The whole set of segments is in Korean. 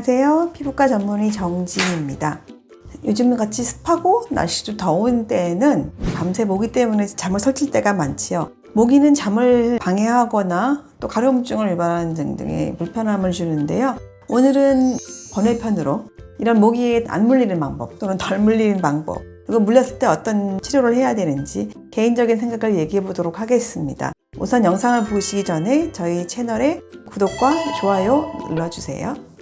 안녕하세요. 피부과 전문의 정지입니다. 요즘 같이 습하고 날씨도 더운 때에는 밤새 모기 때문에 잠을 설칠 때가 많지요. 모기는 잠을 방해하거나 또 가려움증을 유발하는 등등의 불편함을 주는데요. 오늘은 번외편으로 이런 모기에 안 물리는 방법 또는 덜 물리는 방법, 그리고 물렸을 때 어떤 치료를 해야 되는지 개인적인 생각을 얘기해 보도록 하겠습니다. 우선 영상을 보시기 전에 저희 채널에 구독과 좋아요 눌러주세요.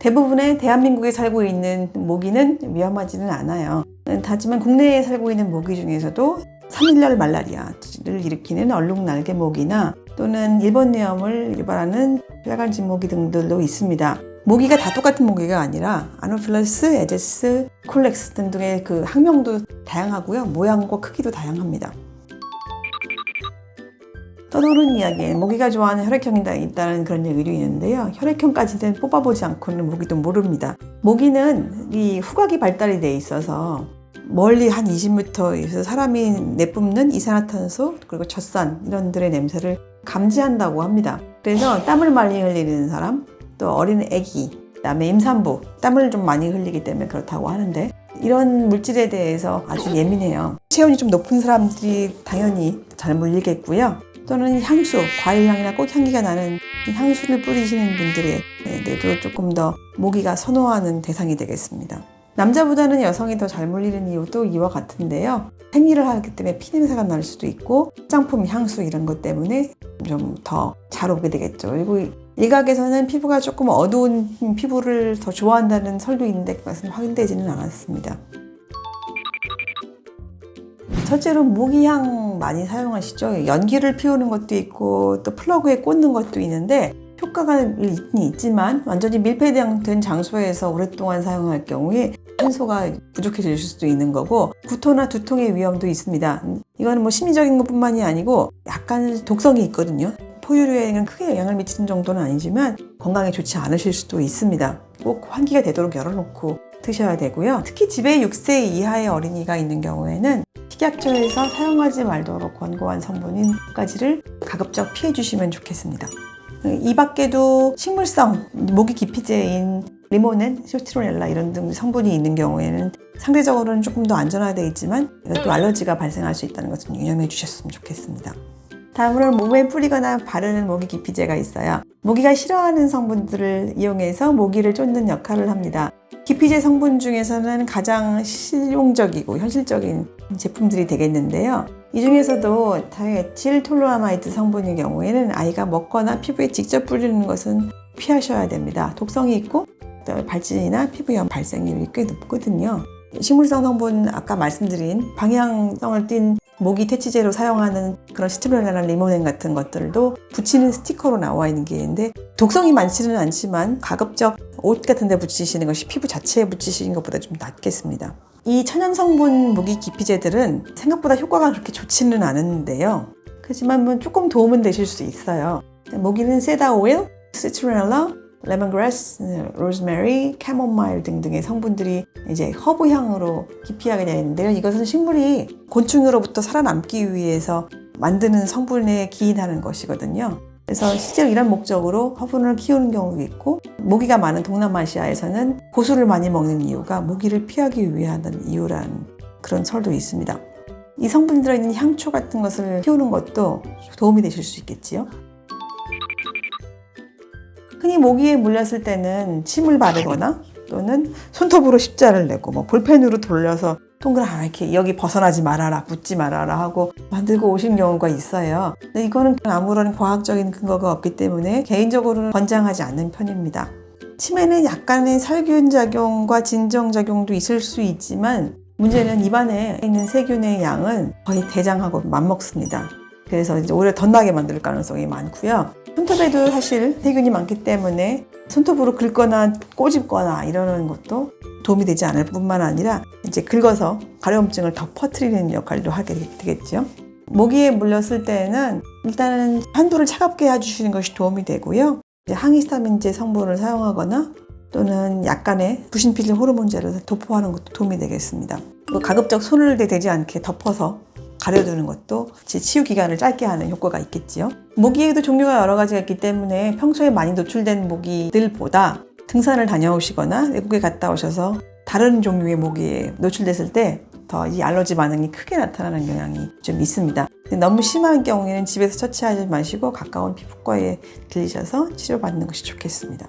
대부분의 대한민국에 살고 있는 모기는 위험하지는 않아요. 하지만 국내에 살고 있는 모기 중에서도 3일열 말라리아를 일으키는 얼룩날개 모기나 또는 일본뇌염을 유발하는 빨간집 모기 등들도 있습니다. 모기가 다 똑같은 모기가 아니라 아노필러스, 에제스, 콜렉스 등등의 그 학명도 다양하고요. 모양과 크기도 다양합니다. 떠도는 이야기에 모기가 좋아하는 혈액형이 있다는 그런 얘기도 있는데요. 혈액형까지는 뽑아보지 않고는 모기도 모릅니다. 모기는 이 후각이 발달이 돼 있어서 멀리 한 20m에서 사람이 내뿜는 이산화탄소 그리고 젖산 이런들의 냄새를 감지한다고 합니다. 그래서 땀을 많이 흘리는 사람, 또 어린 아기, 그다음에 임산부, 땀을 좀 많이 흘리기 때문에 그렇다고 하는데 이런 물질에 대해서 아주 예민해요. 체온이 좀 높은 사람들이 당연히 잘 물리겠고요. 또는 향수, 과일향이나 꽃향기가 나는 향수를 뿌리시는 분들에게도 조금 더 모기가 선호하는 대상이 되겠습니다. 남자보다는 여성이 더 잘 물리는 이유도 이와 같은데요. 생리를 하기 때문에 피냄새가 날 수도 있고 화장품, 향수 이런 것 때문에 좀 더 잘 오게 되겠죠. 그리고 일각에서는 피부가 조금 어두운 피부를 더 좋아한다는 설도 있는데 그것은 확인되지는 않았습니다. 첫째로 모기향 많이 사용하시죠. 연기를 피우는 것도 있고 또 플러그에 꽂는 것도 있는데 효과가 있지만 완전히 밀폐된 장소에서 오랫동안 사용할 경우에 산소가 부족해질 수도 있는 거고 구토나 두통의 위험도 있습니다. 이거는 뭐 심리적인 것뿐만이 아니고 약간 독성이 있거든요. 포유류에는 크게 영향을 미치는 정도는 아니지만 건강에 좋지 않으실 수도 있습니다. 꼭 환기가 되도록 열어놓고 드셔야 되고요. 특히 집에 6세 이하의 어린이가 있는 경우에는 식약처에서 사용하지 말도록 권고한 성분인까지를 가급적 피해 주시면 좋겠습니다. 이 밖에도 식물성 모기 기피제인 리모넨, 시트로넬라 이런 등 성분이 있는 경우에는 상대적으로는 조금 더 안전하되어 있지만 또 알러지가 발생할 수 있다는 것을 유념해 주셨으면 좋겠습니다. 다음으로는 몸에 뿌리거나 바르는 모기 기피제가 있어요. 모기가 싫어하는 성분들을 이용해서 모기를 쫓는 역할을 합니다. 기피제 성분 중에서는 가장 실용적이고 현실적인 제품들이 되겠는데요. 이 중에서도 다이에틸 톨루아마이드 성분의 경우에는 아이가 먹거나 피부에 직접 뿌리는 것은 피하셔야 됩니다. 독성이 있고 발진이나 피부염 발생률이 꽤 높거든요. 식물성 성분 아까 말씀드린 방향성을 띤 모기 퇴치제로 사용하는 그런 시트로넬이나 리모넨 같은 것들도 붙이는 스티커로 나와 있는 게 있는데 독성이 많지는 않지만 가급적 옷 같은 데 붙이시는 것이 피부 자체에 붙이시는 것보다 좀 낫겠습니다. 이 천연 성분 모기 기피제들은 생각보다 효과가 그렇게 좋지는 않은데요. 하지만 뭐 조금 도움은 되실 수 있어요. 모기는 세다 오일, 시트로넬라, 레몬그라스, 로즈메리, 캐모마일 등등의 성분들이 이제 허브 향으로 기피하게 되는데요. 이것은 식물이 곤충으로부터 살아남기 위해서 만드는 성분에 기인하는 것이거든요. 그래서 실제로 이런 목적으로 화분을 키우는 경우도 있고 모기가 많은 동남아시아에서는 고수를 많이 먹는 이유가 모기를 피하기 위한 이유라는 그런 설도 있습니다. 이 성분이 들어있는 향초 같은 것을 키우는 것도 도움이 되실 수 있겠지요. 흔히 모기에 물렸을 때는 침을 바르거나 또는 손톱으로 십자를 내고 뭐 볼펜으로 돌려서 동그랗게 여기 벗어나지 말아라, 붙지 말아라 하고 만들고 오신 경우가 있어요. 근데 이거는 아무런 과학적인 근거가 없기 때문에 개인적으로는 권장하지 않는 편입니다. 침에는 약간의 살균 작용과 진정 작용도 있을 수 있지만 문제는 입안에 있는 세균의 양은 거의 대장하고 맞먹습니다. 그래서 이제 오히려 더 나게 만들 가능성이 많고요. 손톱에도 사실 세균이 많기 때문에 손톱으로 긁거나 꼬집거나 이러는 것도 도움이 되지 않을 뿐만 아니라 이제 긁어서 가려움증을 더 퍼뜨리는 역할도 하게 되겠죠. 모기에 물렸을 때는 일단은 환부를 차갑게 해주시는 것이 도움이 되고요. 이제 항히스타민제 성분을 사용하거나 또는 약간의 부신필린 호르몬제를 도포하는 것도 도움이 되겠습니다. 가급적 손을 대지 않게 덮어서 가려두는 것도 치유 기간을 짧게 하는 효과가 있겠지요. 모기에도 종류가 여러 가지가 있기 때문에 평소에 많이 노출된 모기들보다 등산을 다녀오시거나 외국에 갔다 오셔서 다른 종류의 모기에 노출됐을 때 더 이 알러지 반응이 크게 나타나는 경향이 좀 있습니다. 너무 심한 경우에는 집에서 처치하지 마시고 가까운 피부과에 들리셔서 치료받는 것이 좋겠습니다.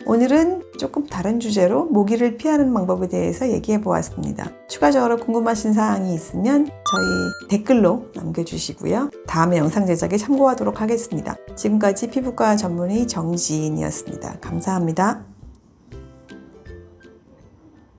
오늘은 조금 다른 주제로 모기를 피하는 방법에 대해서 얘기해 보았습니다. 추가적으로 궁금하신 사항이 있으면 저희 댓글로 남겨주시고요. 다음에 영상 제작에 참고하도록 하겠습니다. 지금까지 피부과 전문의 정지인이었습니다. 감사합니다.